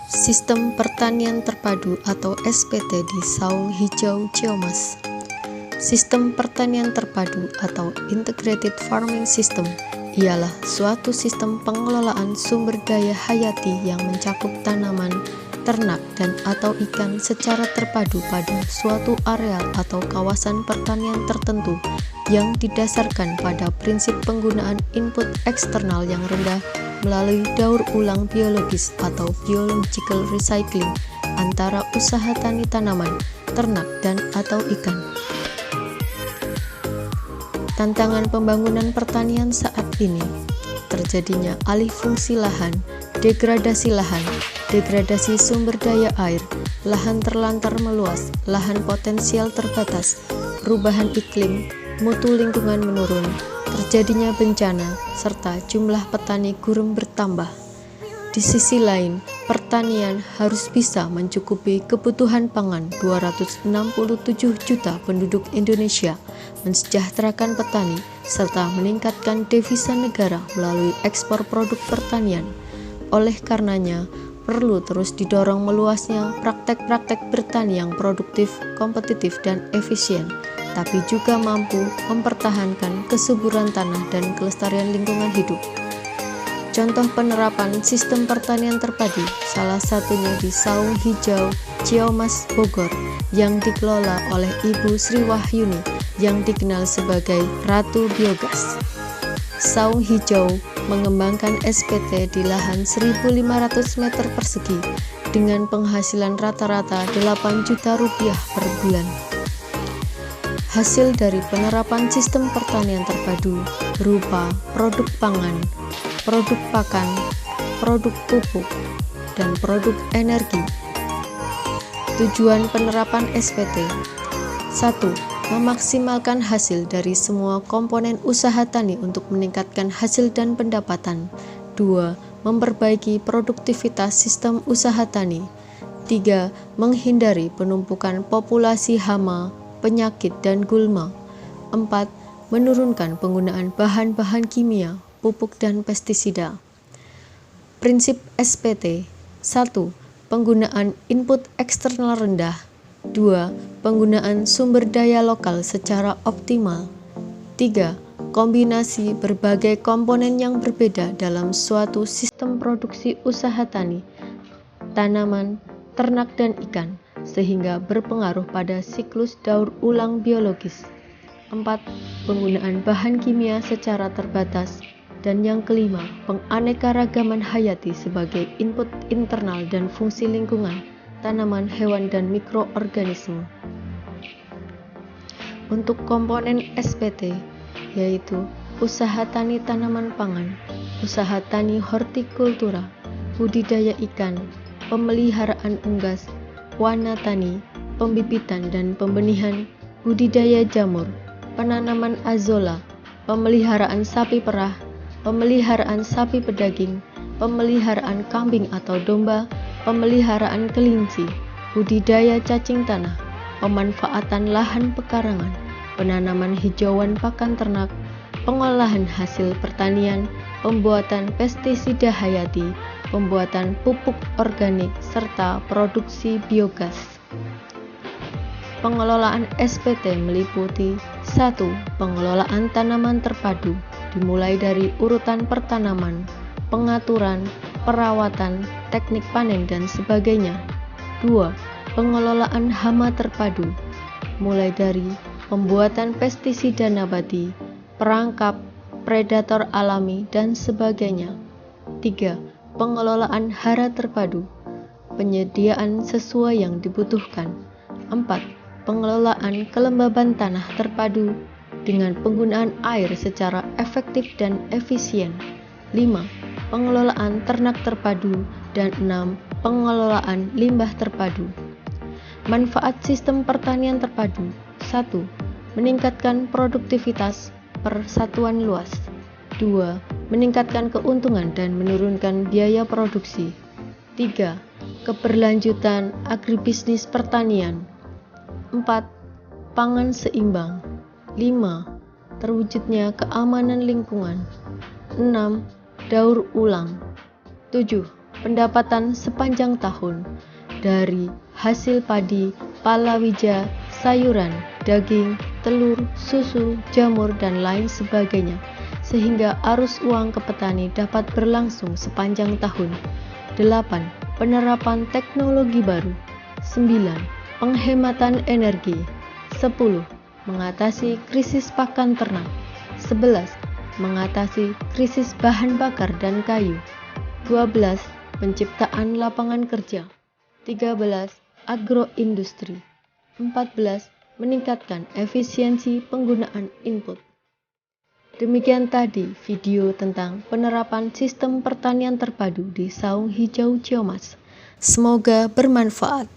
Sistem Pertanian Terpadu atau SPT di Saung Hijau Ciamas. Sistem pertanian terpadu atau Integrated Farming System ialah suatu sistem pengelolaan sumber daya hayati yang mencakup tanaman, ternak, dan atau ikan secara terpadu pada suatu areal atau kawasan pertanian tertentu yang didasarkan pada prinsip penggunaan input eksternal yang rendah melalui daur ulang biologis atau biological recycling antara usaha tani tanaman, ternak, dan atau ikan. Tantangan pembangunan pertanian saat ini, terjadinya alih fungsi lahan, degradasi sumber daya air, lahan terlantar meluas, lahan potensial terbatas, perubahan iklim, mutu lingkungan menurun, terjadinya bencana, serta jumlah petani gurun bertambah. Di sisi lain, pertanian harus bisa mencukupi kebutuhan pangan 267 juta penduduk Indonesia, mensejahterakan petani, serta meningkatkan devisa negara melalui ekspor produk pertanian. Oleh karenanya, perlu terus didorong meluasnya praktek-praktek bertani yang produktif, kompetitif, dan efisien, tapi juga mampu mempertahankan kesuburan tanah dan kelestarian lingkungan hidup. Contoh penerapan sistem pertanian terpadu, salah satunya di Saung Hijau Ciamas Bogor, yang dikelola oleh Ibu Sri Wahyuni yang dikenal sebagai Ratu Biogas. Saung Hijau mengembangkan SPT di lahan 1.500 meter persegi dengan penghasilan rata-rata 8 juta rupiah per bulan. Hasil dari penerapan sistem pertanian terpadu berupa produk pangan, produk pakan, produk pupuk, dan produk energi. Tujuan penerapan SPT: 1. Memaksimalkan hasil dari semua komponen usaha tani untuk meningkatkan hasil dan pendapatan. 2. Memperbaiki produktivitas sistem usaha tani. 3. Menghindari penumpukan populasi hama, penyakit, dan gulma. 4. Menurunkan penggunaan bahan-bahan kimia, pupuk, dan pestisida. Prinsip SPT: 1. Penggunaan input eksternal rendah. 2. Penggunaan sumber daya lokal secara optimal. 3. Kombinasi berbagai komponen yang berbeda dalam suatu sistem produksi usaha tani, tanaman, ternak, dan ikan, sehingga berpengaruh pada siklus daur ulang biologis. 4. Penggunaan bahan kimia secara terbatas. Dan yang kelima, penganekaragaman hayati sebagai input internal dan fungsi lingkungan, tanaman, hewan, dan mikroorganisme. Untuk komponen SPT, yaitu usaha tani tanaman pangan, usaha tani hortikultura, budidaya ikan, pemeliharaan unggas, wana tani, pembibitan dan pembenihan, budidaya jamur, penanaman azolla, pemeliharaan sapi perah, pemeliharaan sapi pedaging, pemeliharaan kambing atau domba, pemeliharaan kelinci, budidaya cacing tanah, pemanfaatan lahan pekarangan, penanaman hijauan pakan ternak, pengolahan hasil pertanian, pembuatan pestisida hayati, pembuatan pupuk organik, serta produksi biogas. Pengelolaan SPT meliputi 1. Pengelolaan tanaman terpadu, dimulai dari urutan pertanaman, pengaturan, perawatan, teknik panen, dan sebagainya. 2. Pengelolaan hama terpadu, mulai dari pembuatan pestisida nabati, perangkap, predator alami, dan sebagainya. 3. Pengelolaan hara terpadu, penyediaan sesuai yang dibutuhkan. 4. Pengelolaan kelembaban tanah terpadu dengan penggunaan air secara efektif dan efisien. 5. Pengelolaan ternak terpadu. Dan 6. Pengelolaan limbah terpadu. Manfaat sistem pertanian terpadu: 1. Meningkatkan produktivitas persatuan luas. 2. Meningkatkan keuntungan dan menurunkan biaya produksi. 3. Keberlanjutan agribisnis pertanian. 4. Pangan seimbang. 5. Terwujudnya keamanan lingkungan. 6. Daur ulang. 7. pendapatan sepanjang tahun dari hasil padi, palawija, sayuran, daging, telur, susu, jamur, dan lain sebagainya, sehingga arus uang ke petani dapat berlangsung sepanjang tahun. 8. Penerapan teknologi baru. 9. Penghematan energi. 10. Mengatasi krisis pakan ternak. 11. Mengatasi krisis bahan bakar dan kayu. 12. Penciptaan lapangan kerja. 13. Agroindustri. 14. Meningkatkan efisiensi penggunaan input. Demikian tadi video tentang penerapan sistem pertanian terpadu di Saung Hijau Ciamas. Semoga bermanfaat.